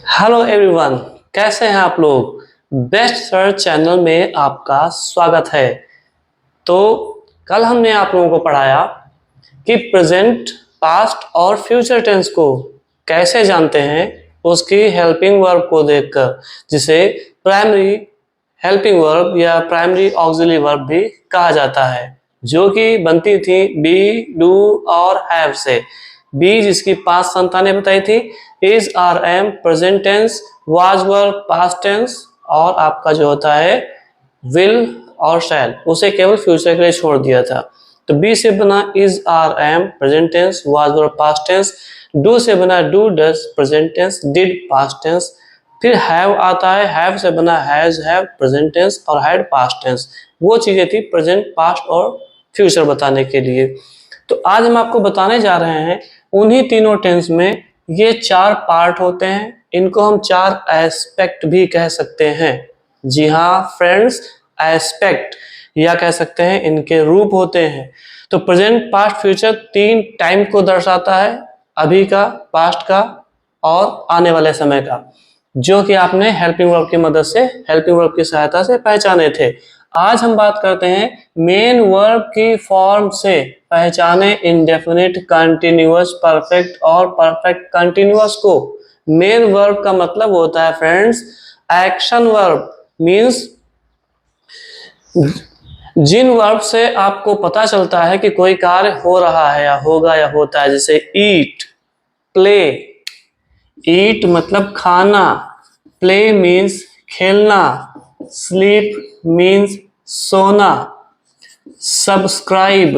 Hello everyone, कैसे हैं आप लोग। बेस्ट सर्च चैनल में आपका स्वागत है। तो कल हमने आप लोगों को पढ़ाया कि प्रेजेंट, पास्ट और फ्यूचर टेंस को कैसे जानते हैं, उसकी हेल्पिंग वर्ब को देखकर, जिसे प्राइमरी हेल्पिंग वर्ब या प्राइमरी ऑक्सिलरी वर्ब भी कहा जाता है, जो कि बनती थी बी, डू और हैव से। बी जिसकी 5 संतानें बताई थी, is, are, am, present tense, was verb past tense, और आपका जो होता है विल और शैल, उसे केवल फ्यूचर के लिए छोड़ दिया था। तो बी से बना is, are, am present tense, was verb past tense. Do से बना do, does present tense, did past tense. फिर हैव आता है, हैव से बना हैज, हैव प्रेजेंट टेंस और हैड पास्ट टेंस। वो चीजें थी प्रेजेंट, पास्ट और फ्यूचर बताने के लिए। तो आज हम आपको बताने जा रहे हैं उन्हीं तीनों टेंस में ये 4 पार्ट होते हैं। इनको हम 4 एस्पेक्ट भी कह सकते हैं। जी हाँ फ्रेंड्स, एस्पेक्ट या कह सकते हैं इनके रूप होते हैं। तो प्रेजेंट, पास्ट, फ्यूचर 3 टाइम को दर्शाता है, अभी का, पास्ट का और आने वाले समय का, जो कि आपने हेल्पिंग वर्ब की मदद से, हेल्पिंग वर्ब की सहायता से पहचाने थे। आज हम बात करते हैं मेन वर्ब की फॉर्म से पहचाने इंडेफिनिट, कंटिन्यूअस, परफेक्ट और परफेक्ट कंटिन्यूअस को। मेन वर्ब का मतलब होता है फ्रेंड्स एक्शन वर्ब, मींस जिन वर्ब से आपको पता चलता है कि कोई कार्य हो रहा है या होगा या होता है, जैसे ईट, प्ले। ईट मतलब खाना, प्ले मीन्स खेलना, स्लीप मीन्स सोना, सब्सक्राइब।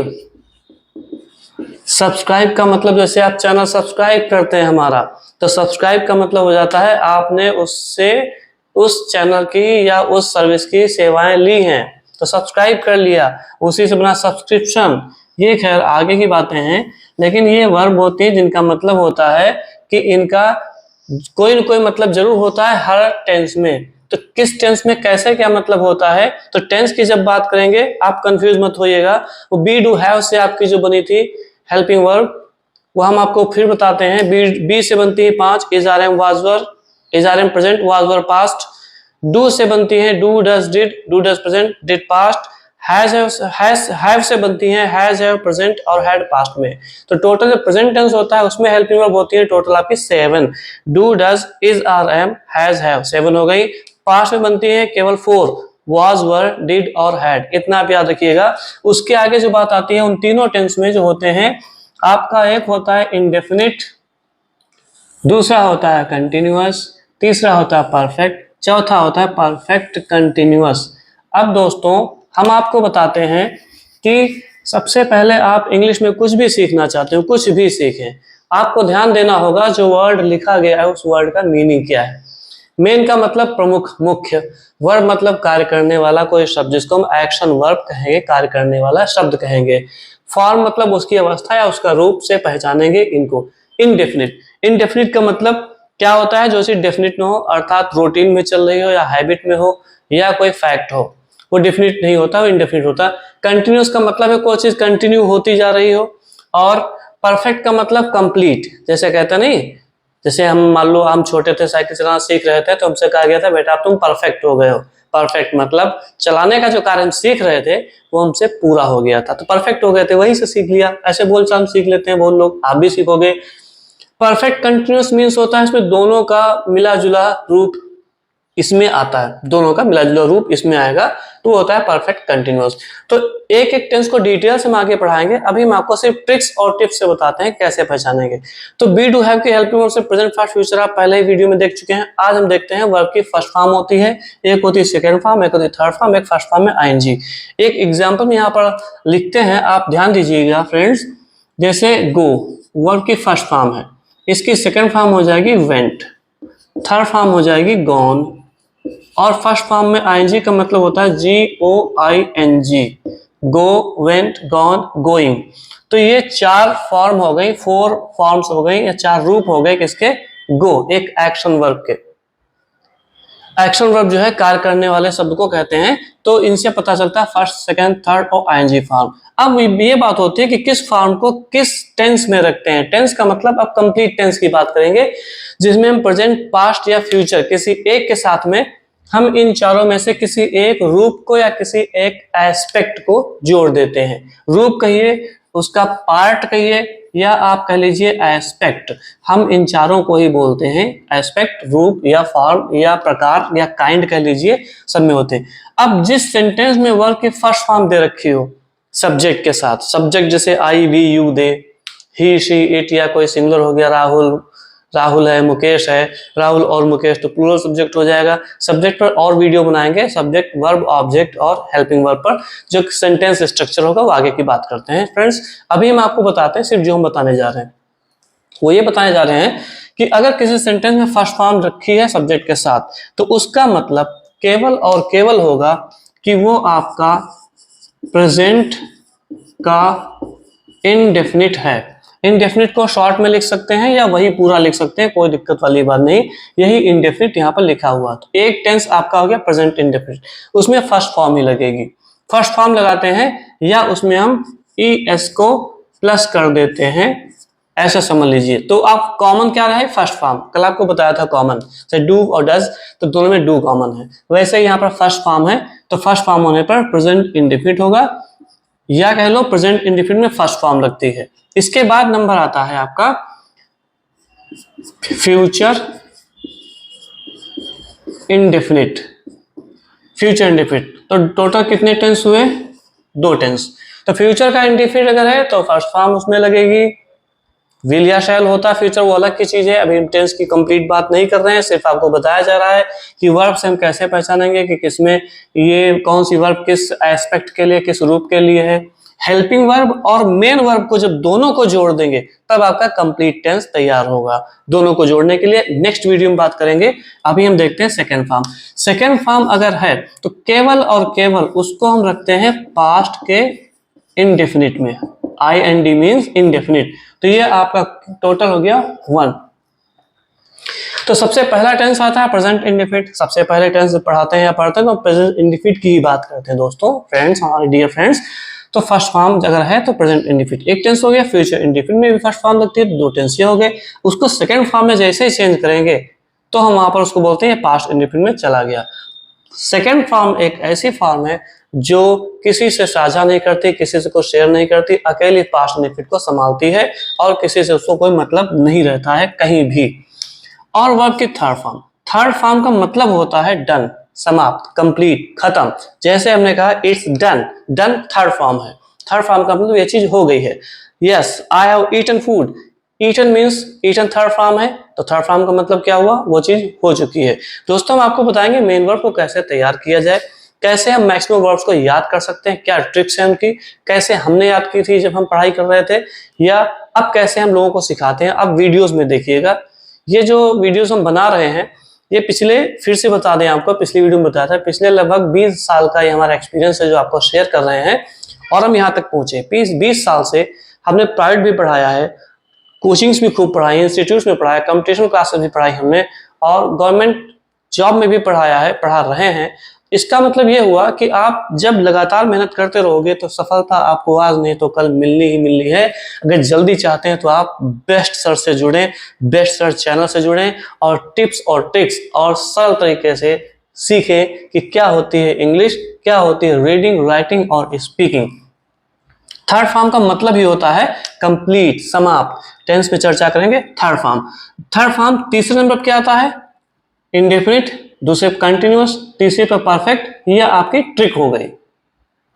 सब्सक्राइब का मतलब जैसे आप चैनल सब्सक्राइब करते हैं हमारा, तो सब्सक्राइब का मतलब हो जाता है आपने उससे, उस चैनल की या उस सर्विस की सेवाएं ली हैं, तो सब्सक्राइब कर लिया। उसी से बना सब्सक्रिप्शन। ये खैर आगे की बातें हैं, लेकिन ये वर्ब होती है जिनका मतलब होता है कि इनका कोई न कोई मतलब जरूर होता है हर टेंस में। तो किस टेंस में कैसे क्या मतलब होता है, तो टेंस की जब बात करेंगे आप कंफ्यूज मत होइएगा। वो बी, डू, हैव से आपकी जो बनी थी हेल्पिंग वर्ब, वो हम आपको फिर बताते हैं। बी से बनती है 5, is, are, am, was verb, is, are, am present, was verb past. Do से बनती है do, does, did, do, does present, did past. Have से बनती है हैज, हैव प्रेजेंट और हैड पास्ट में। तो टोटल जो प्रेजेंट टेंस होता है उसमें हेल्पिंग वर्ब होती है टोटल आपकी 7। Do, does, is, are, am, has, have 7 हो गई। पास्ट में बनती है केवल 4, वाज, वर, डिड और हैड। इतना आप याद रखिएगा। उसके आगे जो बात आती है उन तीनों टेंस में जो होते हैं, आपका एक होता है इंडेफिनिट, दूसरा होता है कंटिन्यूअस, तीसरा होता है परफेक्ट, चौथा होता है परफेक्ट कंटिन्यूअस। अब दोस्तों हम आपको बताते हैं कि सबसे पहले आप इंग्लिश में कुछ भी सीखना चाहते हो, कुछ भी सीखें, आपको ध्यान देना होगा जो वर्ड लिखा गया है उस वर्ड का मीनिंग क्या है। मेन का मतलब प्रमुख, मुख्य। वर्ब मतलब कार्य करने वाला कोई शब्द, जिसको हम एक्शन वर्ब कहेंगे, कार्य करने वाला शब्द कहेंगे। फॉर्म मतलब उसकी अवस्था या उसका रूप से पहचानेंगे इनको। इनडेफिनिट, इनडेफिनिट का मतलब क्या होता है, जो चीज डेफिनिट न हो, अर्थात रूटीन में चल रही हो या हैबिट में हो या कोई फैक्ट हो, वो डेफिनिट नहीं होता, वो इनडेफिनिट होता। कंटिन्यूअस का मतलब है कोई चीज कंटिन्यू होती जा रही हो। और परफेक्ट का मतलब कंप्लीट, जैसे कहते नहीं, जैसे हम मान लो हम छोटे थे, साइकिल चलाना सीख रहे थे, तो हमसे कहा गया था बेटा अब तुम परफेक्ट हो गए हो। परफेक्ट मतलब चलाने का जो कार्य हम सीख रहे थे वो हमसे पूरा हो गया था, तो परफेक्ट हो गए थे, वहीं से सीख लिया। ऐसे बोलचाल सीख लेते हैं बहुत लोग, आप भी सीखोगे। परफेक्ट कंटिन्यूअस मीन्स होता है इसमें दोनों का मिला जुला रूप इसमें आता है, दोनों का मिला जुला रूप इसमें आएगा, तो होता है परफेक्ट कंटिन्यूअस। तो एक एक टेंस को डिटेल से हम आगे पढ़ाएंगे, अभी हम आपको सिर्फ ट्रिक्स और टिप्स से बताते हैं कैसे पहचानेंगे। तो बी, डू, हैव की हेल्पिंग वर्ब से प्रेजेंट, पास्ट, फ्यूचर आप पहले ही वीडियो में देख चुके हैं। आज हम देखते हैं वर्ब की फर्स्ट फॉर्म होती है, एक होती है सेकंड फॉर्म, एक होती है थर्ड फॉर्म, एक फर्स्ट फॉर्म में आईएनजी। एक एग्जाम्पल में यहाँ पर लिखते हैं, आप ध्यान दीजिएगा फ्रेंड्स। जैसे गो वर्ब की फर्स्ट फॉर्म है, इसकी सेकंड फॉर्म हो जाएगी वेंट, थर्ड फॉर्म हो जाएगी गॉन, और फर्स्ट फॉर्म में आईएनजी का मतलब होता है GOING, गो, वेंट, गॉन, गोइंग। तो ये 4 फॉर्म हो गई, 4 फॉर्म्स हो गई या 4 रूप हो गए किसके, गो, एक एक्शन वर्ब के। एक्शन वर्ब जो है कार्य करने वाले शब्द को कहते हैं। तो इनसे पता चलता है फर्स्ट, सेकंड, थर्ड और आईएनजी फॉर्म। अब ये बात होती है कि किस फॉर्म को किस टेंस में रखते हैं। टेंस का मतलब अब कंप्लीट टेंस की बात करेंगे, जिसमें हम प्रेजेंट, पास्ट या फ्यूचर किसी एक के साथ में हम इन चारों में से किसी एक रूप को या किसी एक एस्पेक्ट को जोड़ देते हैं। रूप कहिए, उसका पार्ट कहिए, या आप कह लीजिए एस्पेक्ट। हम इन चारों को ही बोलते हैं एस्पेक्ट, रूप या फॉर्म या प्रकार या काइंड कह लीजिए, सब में होते हैं। अब जिस सेंटेंस में वर्ब की फर्स्ट फॉर्म दे रखी हो सब्जेक्ट के साथ, सब्जेक्ट जैसे I, we, you, they, he, she, it, या कोई सिंगुलर हो गया, राहुल है, मुकेश है, राहुल और मुकेश, तो प्लूरल सब्जेक्ट हो जाएगा। सब्जेक्ट पर और वीडियो बनाएंगे, सब्जेक्ट, वर्ब, ऑब्जेक्ट और हेल्पिंग वर्ब पर, जो सेंटेंस स्ट्रक्चर होगा वो आगे की बात करते हैं। फ्रेंड्स, अभी हम आपको बताते हैं, सिर्फ जो हम बताने जा रहे हैं वो ये बताने जा रहे हैं कि अगर किसी सेंटेंस में फर्स्ट फॉर्म रखी है सब्जेक्ट के साथ, तो उसका मतलब केवल और केवल होगा कि वो आपका प्रेजेंट का इनडेफिनिट है। इनडेफिनिट को शॉर्ट में लिख सकते हैं या वही पूरा लिख सकते हैं, कोई दिक्कत वाली बात नहीं। यही इनडेफिनिट यहाँ पर लिखा हुआ, तो एक टेंस आपका हो गया प्रेजेंट इनडेफिनिट, उसमें फर्स्ट फॉर्म ही लगेगी। फर्स्ट फॉर्म लगाते हैं या उसमें हम ES को प्लस कर देते हैं, ऐसा समझ लीजिए। तो आप कॉमन क्या रहे, फर्स्ट फॉर्म, कल आपको बताया था कॉमन से डू और डज, तो दोनों में डू कॉमन है। वैसे यहाँ पर फर्स्ट फॉर्म है, तो फर्स्ट फॉर्म होने पर प्रेजेंट इंडेफिनिट होगा, या कह लो प्रेजेंट इंडेफिनिट में फर्स्ट फॉर्म लगती है। इसके बाद नंबर आता है आपका फ्यूचर इंडेफिनिट। फ्यूचर इंडेफिनिट, तो टोटल कितने टेंस हुए, 2 टेंस। तो फ्यूचर का इंडेफिनिट अगर है तो फर्स्ट फॉर्म उसमें लगेगी। विल या शैल होता है फ्यूचर, वो अलग की चीज है, अभी हम टेंस की कंप्लीट बात नहीं कर रहे हैं, सिर्फ आपको बताया जा रहा है कि वर्ब से हम कैसे पहचानेंगे कि किसमें ये कौन सी वर्ब किस एस्पेक्ट के लिए, किस रूप के लिए है। हेल्पिंग वर्ब और मेन वर्ब को जब दोनों को जोड़ देंगे तब आपका कंप्लीट टेंस तैयार होगा। दोनों को जोड़ने के लिए नेक्स्ट वीडियो में बात करेंगे। अभी हम देखते हैं सेकेंड फॉर्म। सेकेंड फॉर्म अगर है तो केवल और केवल उसको हम रखते हैं पास्ट के इनडेफिनिट में। IND मीन्स इनडेफिनिट, तो ये आपका टोटल हो गया 1। तो सबसे पहला टेंस आता है प्रेजेंट इंडेफिनिट। सबसे पहले टेंस पढ़ाते हैं या पढ़ते हैं तो प्रेजेंट इंडेफिनिट की ही बात करते हैं दोस्तों, फ्रेंड्स, हमारे डियर फ्रेंड्स। तो फर्स्ट फॉर्म अगर है तो प्रेजेंट इंडेफिनिट एक टेंस हो गया। फ्यूचर इंडेफिनिट में भी फर्स्ट फॉर्म लगती है तो 2 टेंस ये हो गए। उसको सेकंड फॉर्म में जैसे ही चेंज करेंगे तो हम वहां पर उसको बोलते हैं पास्ट इंडेफिनिट में चला गया। सेकंड फॉर्म एक ऐसी फॉर्म है जो किसी से साझा नहीं करती, किसी से कुछ शेयर नहीं करती, अकेली पास्ट इंडेफिनिट को संभालती है और किसी से उसको कोई मतलब नहीं रहता है कहीं भी। और वर्ब की थर्ड फॉर्म, थर्ड फॉर्म का मतलब होता है डन, समाप्त, कंप्लीट, खत्म। जैसे हमने कहा it's done, done third form है। थर्ड फॉर्म का मतलब ये चीज हो गई है। Yes, I have eaten food, eaten means eaten third form है, तो थर्ड फॉर्म का मतलब क्या हुआ, वो चीज हो चुकी है। दोस्तों हम आपको बताएंगे मेन वर्ब को कैसे तैयार किया जाए, कैसे हम मैक्सिमम वर्ब्स को याद कर सकते हैं, क्या ट्रिक्स है उनकी, कैसे हमने याद की थी जब हम पढ़ाई कर रहे थे, या अब कैसे हम लोगों को सिखाते हैं। अब वीडियोस में देखिएगा, ये जो वीडियोस हम बना रहे हैं ये पिछले, फिर से बता दें आपको, पिछली वीडियो में बताया था, पिछले लगभग 20 साल का ये हमारा एक्सपीरियंस है जो आपको शेयर कर रहे हैं। और हम यहाँ तक पहुंचे 20 साल से। हमने प्राइवेट भी पढ़ाया है, कोचिंग्स भी खूब पढ़ाई, इंस्टीट्यूट्स में पढ़ाया, कंपटीशन क्लासेस भी पढ़ाई हमने, और गवर्नमेंट जॉब में भी पढ़ाया है, पढ़ा रहे हैं। इसका मतलब ये हुआ कि आप जब लगातार मेहनत करते रहोगे तो सफलता आपको आज नहीं तो कल मिलनी ही मिलनी है। अगर जल्दी चाहते हैं तो आप बेस्ट सर से जुड़ें, बेस्ट सर चैनल से जुड़ें और टिप्स और ट्रिक्स और सरल तरीके से सीखें कि क्या होती है इंग्लिश, क्या होती है रीडिंग, राइटिंग और स्पीकिंग। थर्ड फॉर्म का मतलब ही होता है कंप्लीट, समाप्त। टेंस पे चर्चा करेंगे थर्ड फॉर्म। थर्ड फॉर्म तीसरे नंबर क्या आता है, इंडेफिनिट, दूसरे कंटिन्यूअस, तीसरे पर परफेक्ट। ये आपकी ट्रिक हो गई,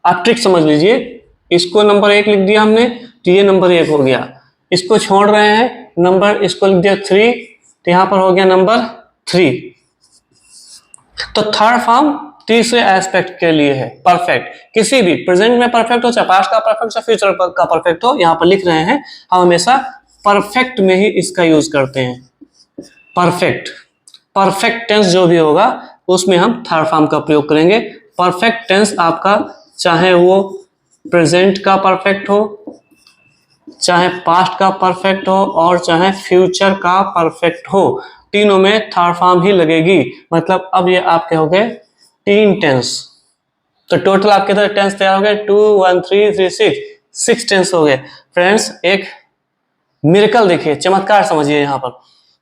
आप ट्रिक समझ लीजिए। इसको नंबर 1 लिख दिया हमने तो ये नंबर 1 हो गया। इसको छोड़ रहे हैं नंबर, इसको लिख दिया 3 तो यहां पर हो गया नंबर 3। तो थर्ड फॉर्म तीसरे एस्पेक्ट के लिए है परफेक्ट। किसी भी प्रेजेंट में परफेक्ट हो, चाहे पास्ट का परफेक्ट हो, फ्यूचर का परफेक्ट हो, यहां पर लिख रहे हैं हम हमेशा परफेक्ट में ही इसका यूज करते हैं। परफेक्ट, परफेक्ट टेंस जो भी होगा उसमें हम थर्ड फॉर्म का प्रयोग करेंगे। परफेक्ट टेंस आपका चाहे वो प्रेजेंट का परफेक्ट हो, चाहे पास्ट का परफेक्ट हो और चाहे फ्यूचर का परफेक्ट हो, तीनों में थर्ड फॉर्म ही लगेगी। मतलब अब ये आपके हो गए 3 टेंस। तो टोटल आपके इधर टेंस तैयार हो गए 2 1 3 3 6 टेंस हो गए। फ्रेंड्स एक मिरेकल देखिए, चमत्कार समझिए यहाँ पर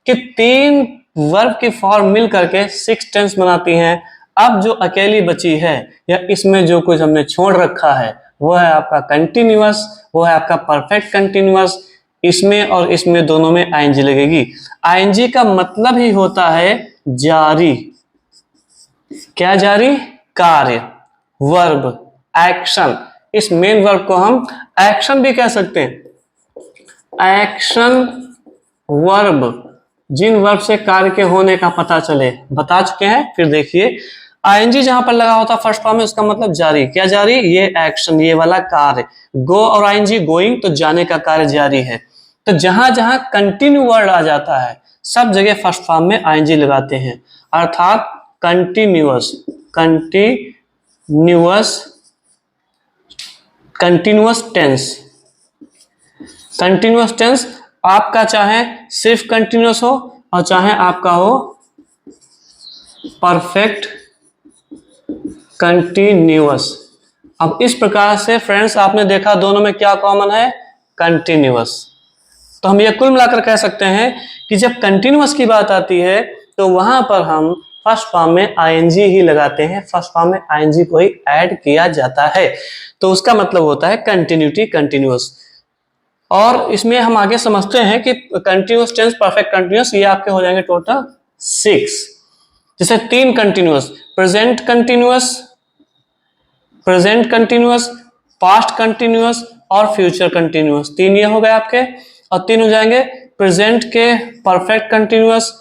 कि 3 वर्ब की फॉर्म मिल करके 6 टेंस बनाती हैं। अब जो अकेली बची है या इसमें जो कुछ हमने छोड़ रखा है वो है आपका कंटिन्यूअस, वो है आपका परफेक्ट कंटिन्यूअस। इसमें और इसमें दोनों में आईएनजी लगेगी। आईएनजी का मतलब ही होता है जारी। क्या जारी? कार्य, वर्ब, एक्शन। इस मेन वर्ब को हम एक्शन भी कह सकते हैं। एक्शन वर्ब, जिन वर्ब से कार्य के होने का पता चले, बता चुके हैं। फिर देखिए आईएनजी जहां पर लगा होता फर्स्ट फॉर्म में, उसका मतलब जारी। क्या जारी? ये एक्शन, ये वाला कार्य। गो और आईएनजी गोइंग, तो जाने का कार्य जारी है। तो जहां जहां कंटिन्यू वर्ड आ जाता है सब जगह फर्स्ट फॉर्म में आईएनजी लगाते हैं, अर्थात continuous, continuous, continuous tense. Continuous tense आपका चाहे सिर्फ कंटिन्यूअस हो और चाहे आपका हो परफेक्ट कंटिन्यूअस। अब इस प्रकार से फ्रेंड्स आपने देखा दोनों में क्या कॉमन है? कंटिन्यूअस। तो हम ये कुल मिलाकर कह सकते हैं कि जब कंटिन्यूअस की बात आती है तो वहां पर हम फर्स्ट फॉर्म में आईएनजी ही लगाते हैं। फर्स्ट फॉर्म में आईएनजी को ही ऐड किया जाता है, तो उसका मतलब होता है कंटिन्यूटी, कंटिन्यूअस। और इसमें हम आगे समझते हैं कि कंटिन्यूअस टेंस, परफेक्ट कंटिन्यूअस, ये आपके हो जाएंगे टोटल 6। जैसे 3 continuous, present continuous, present continuous, past continuous और फ्यूचर कंटिन्यूअस। 3 ये हो गए आपके, और 3 हो जाएंगे प्रेजेंट के परफेक्ट कंटिन्यूअस,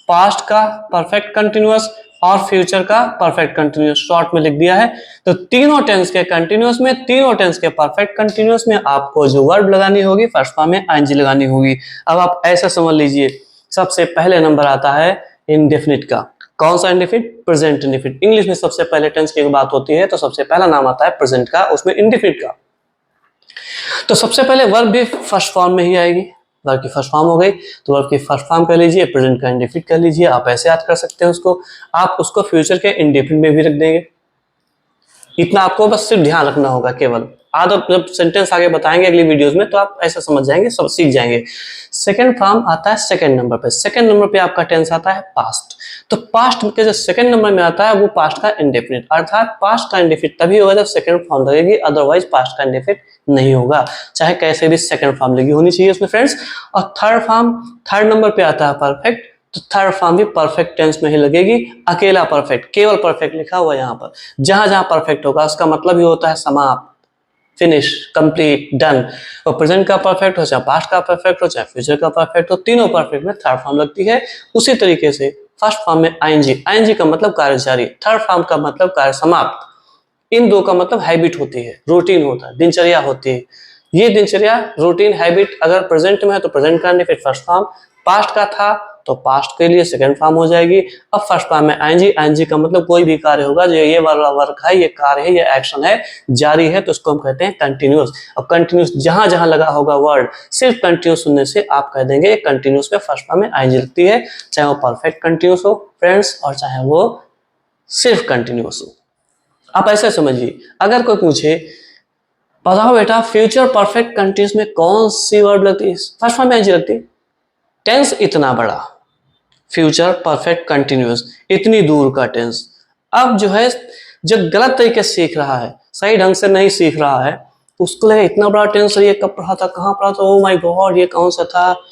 पास्ट का परफेक्ट कंटिन्यूअस और फ्यूचर का परफेक्ट कंटिन्यूअस। शॉर्ट में लिख दिया है। तो तीनों टेंस के कंटिन्यूअस में, तीनों टेंस के परफेक्ट कंटिन्यूअस में आपको जो वर्ब लगानी होगी फर्स्ट फॉर्म में आईएनजी लगानी होगी। अब आप ऐसा समझ लीजिए, सबसे पहले नंबर आता है इंडेफिनिट का। कौन सा इंडेफिनिट? Present indefinite. इंग्लिश में सबसे पहले टेंस की बात होती है तो सबसे पहला नाम आता है प्रेजेंट का, उसमें इंडेफिनिट का। तो सबसे पहले वर्ब भी फर्स्ट फॉर्म में ही आएगी। वर्ब की फर्स्ट फॉर्म हो गई तो वर्ब की फर्स्ट फॉर्म कर लीजिए, प्रेजेंट का इंडेफिनिट कर लीजिए। आप ऐसे याद कर सकते हैं उसको। आप उसको फ्यूचर के इंडेफिनिट में भी रख देंगे। इतना आपको बस सिर्फ ध्यान रखना होगा केवल। जब सेंटेंस आगे बताएंगे अगली वीडियोस में तो आप ऐसा समझ जाएंगे, सब सीख जाएंगे। सेकंड फॉर्म आता है सेकंड नंबर पे। सेकंड नंबर पे आपका टेंस आता है पास्ट। तो पास्ट के जो सेकंड नंबर में आता है वो पास्ट का इंडेफिनिट, अर्थात पास्ट का इंडेफिनिट तभी होगा जब सेकंड फॉर्म लगेगी, अदरवाइज पास्ट का इंडेफिनिट नहीं होगा, चाहे कैसे भी सेकंड फॉर्म लगी होनी चाहिए उसमें फ्रेंड्स। और थर्ड फॉर्म, थर्ड नंबर पे आता है परफेक्ट। तो थर्ड फॉर्म भी परफेक्ट टेंस में ही लगेगी, अकेला परफेक्ट, केवल परफेक्ट लिखा हुआ यहाँ पर। जहां जहां परफेक्ट होगा उसका मतलब ही होता है समाप्त, फिनिश, कंप्लीट, डन। और प्रेजेंट का परफेक्ट हो, चाहे पास्ट का परफेक्ट हो, चाहे फ्यूचर का परफेक्ट हो, तीनों परफेक्ट में थर्ड फॉर्म लगती है। उसी तरीके से फर्स्ट फॉर्म में आईएनजी, आईएनजी का मतलब कार्य जारी, थर्ड फॉर्म का मतलब कार्य समाप्त। इन दो का मतलब हैबिट होती है, रूटीन होता है, दिनचर्या होती है। ये दिनचर्या, रूटीन, हैबिट अगर प्रेजेंट में है तो प्रेजेंट का फिर फर्स्ट फॉर्म, पास्ट का था तो पास्ट के लिए सेकंड फॉर्म हो जाएगी। अब फर्स्ट फॉर्म में आईएनजी, आईएनजी का मतलब कोई भी कार्य होगा जो ये वाला वर्क है, ये कार्य है, ये एक्शन है, जारी है, तो उसको हम कहते हैं कंटिन्यूअस। अब कंटिन्यूअस जहां जहां लगा होगा वर्ड, सिर्फ कंटिन्यूअस सुनने से आप कह देंगे कंटिन्यूअस में फर्स्ट फॉर्म में आईएनजी लगती है, चाहे वो परफेक्ट कंटिन्यूअस हो फ्रेंड्स और चाहे वो सिर्फ कंटिन्यूअस हो। आप ऐसे समझिए, अगर कोई पूछे बताओ बेटा फ्यूचर परफेक्ट कंटिन्यूअस में कौन सी वर्ब लगती है, फर्स्ट फॉर्म में आईएनजी लगती है। टेंस इतना बड़ा, फ्यूचर परफेक्ट कंटिन्यूअस, इतनी दूर का टेंस। अब जो है जो गलत तरीके से सीख रहा है, सही ढंग से नहीं सीख रहा है, उसको लगे इतना बड़ा टेंस, ये कब पढ़ा था, कहाँ पढ़ा था, ओ माय गॉड ये कौन सा था।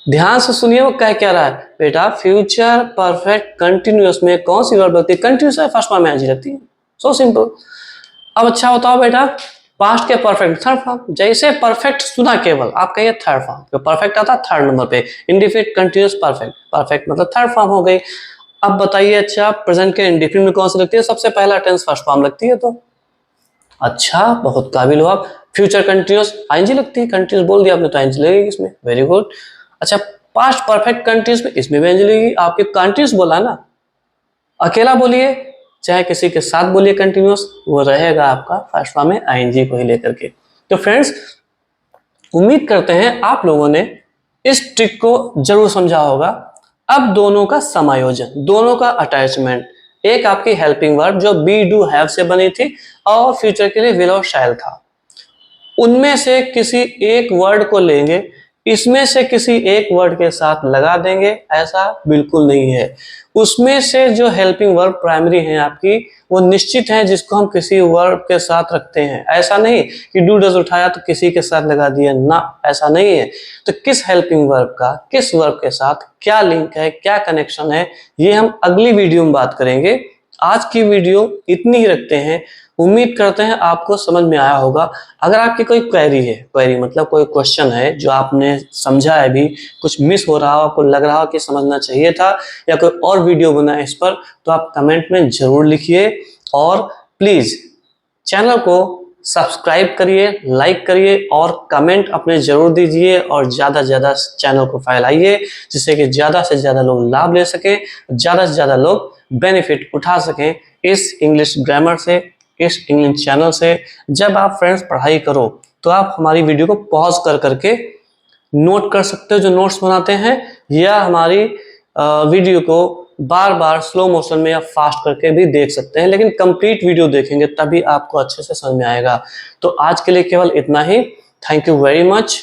ध्यान से सुनिए वो कह क्या रहा है। बेटा फ्यूचर परफेक्ट कंटिन्यूअस में कौन सी वर्ब लगती है? कंटिन्यूअस है, फर्स्ट फॉर्म में आईएनजी लगती है, सो सिंपल। अब अच्छा बताओ बेटा पास्ट के परफेक्ट थर्ड फॉर्म, जैसे परफेक्ट सुना केवल आप कहिए थर्ड फॉर्म, जो परफेक्ट आता है थर्ड नंबर पे, इंडिफिनिट कंटिन्यूअस परफेक्ट, परफेक्ट मतलब थर्ड फॉर्म हो गई। अब बताइए अच्छा प्रेजेंट के इंडिफिनिट में कौन सी लगती है? सबसे पहला टेंस फर्स्ट फॉर्म लगती है। तो अच्छा बहुत काबिल हो आप। फ्यूचर कंटिन्यूअस आईएनजी लगती है, कंटिन्यूअस बोल दिया आपने तो आईएनजी लगेगी इसमें, वेरी गुड। अच्छा पास्ट परफेक्ट कंटिन्यूअस में, इसमें भी आईएनजी लगेगी। आपके कंटिन्यूअस बोला ना, अकेला बोलिए चाहे किसी के साथ बोलिए कंटिन्यूअस, वो रहेगा आपका फर्स्ट फॉर्म में आईएनजी को ही लेकर के। तो फ्रेंड्स उम्मीद करते हैं आप लोगों ने इस ट्रिक को जरूर समझा होगा। अब दोनों का समायोजन, दोनों का अटैचमेंट, एक आपकी हेल्पिंग वर्ब जो बी डू हैव से बनी थी और फ्यूचर के लिए विल और शैल था, उनमें से किसी एक वर्ड को लेंगे, इसमें से किसी एक वर्ड के साथ लगा देंगे, ऐसा बिल्कुल नहीं है। उसमें से जो हेल्पिंग वर्ब प्राइमरी है आपकी, वो निश्चित है जिसको हम किसी वर्ब के साथ रखते हैं। ऐसा नहीं कि डू डज उठाया तो किसी के साथ लगा दिया, ना, ऐसा नहीं है। तो किस हेल्पिंग वर्ब का किस वर्ब के साथ क्या लिंक है, क्या कनेक्शन है, ये हम अगली वीडियो में बात करेंगे। आज की वीडियो इतनी ही रखते हैं। उम्मीद करते हैं आपको समझ में आया होगा। अगर आपकी कोई क्वेरी है, क्वेरी मतलब कोई क्वेश्चन है जो आपने समझा है, अभी कुछ मिस हो रहा हो, आपको लग रहा हो कि समझना चाहिए था, या कोई और वीडियो बना है इस पर, तो आप कमेंट में जरूर लिखिए। और प्लीज चैनल को सब्सक्राइब करिए, लाइक करिए और कमेंट अपने जरूर दीजिए, और ज़्यादा से ज़्यादा चैनल को फैलाइए, जिससे कि ज़्यादा से ज़्यादा लोग लाभ ले सकें, ज़्यादा से ज़्यादा लोग बेनिफिट उठा सकें इस इंग्लिश ग्रामर से, इस इंग्लिश चैनल से। जब आप फ्रेंड्स पढ़ाई करो तो आप हमारी वीडियो को पॉज कर करके नोट कर सकते हो जो नोट्स बनाते हैं, या हमारी वीडियो को बार बार स्लो मोशन में या फास्ट करके भी देख सकते हैं, लेकिन कंप्लीट वीडियो देखेंगे तभी आपको अच्छे से समझ में आएगा। तो आज के लिए केवल इतना ही। Thank you very much.